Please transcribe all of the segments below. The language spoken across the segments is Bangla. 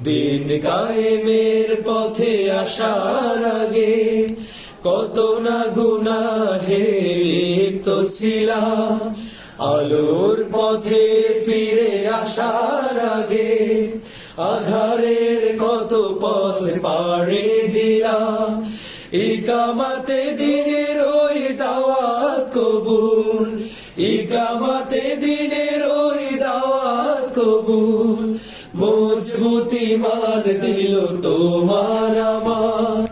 দিন কায়েমের পথে আসার আগে কত না গুনাহে লিপ্ত ছিলাম, আলোর পথে ফিরে আসার আগে আধারের কত পথ পাড়ি দিলাম। ইকামাতে দিনের ওই দাওয়াত কবুল, ইকামাতে দিনের ওই দাওয়াত কবুল, মজবুতি মান দিল তোমার আমার।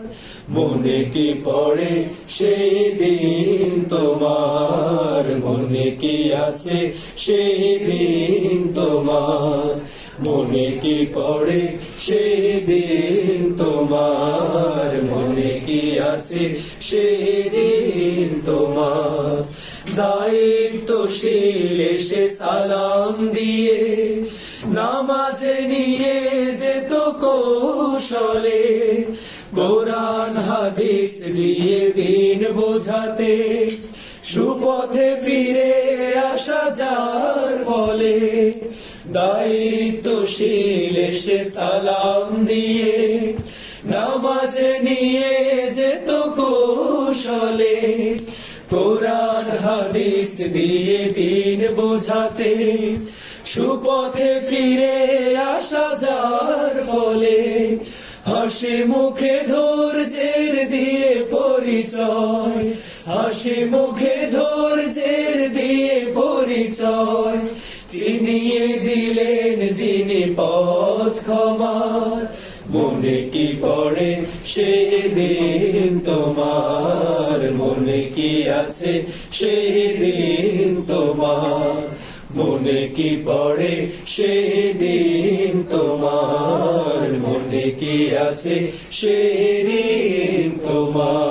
মনে কি পড়ে সেই দিন তোমার, মনে কি আছে সেই দিন তোমার, মনে কি পড়ে সেই দিন তোমার, মনে কি আছে সেই দিন তোমার। দায়িত্বশীল এসে সালাম দিয়ে নামাজে নিয়ে যেত কৌশলে, কোরআন হাদিস দিয়ে দিন বোঝাতে সুপথে ফিরে আসা যার ফলে। দায়িত্বশীল এসে সালাম দিয়ে নামাজে নিয়ে যেত কৌশলে, কোরআন হাদিস দিয়ে দিন বোঝাতে সুপথে ফিরে আসা যার ফলে। হাসি মুখে ধৈর্যের দিয়ে পরিচয়, হাসি মুখে ধৈর্যের দিয়ে পরিচয়, চিনিয়ে দিলেন যিনি পথ ক্ষমার। মনে কি পড়ে সেদিন তোমার, মনে কি আছে সেদিন তোমার, মনে কি পড়ে সেদিন তোমার, মনে কি আছে সেদিন তোমার।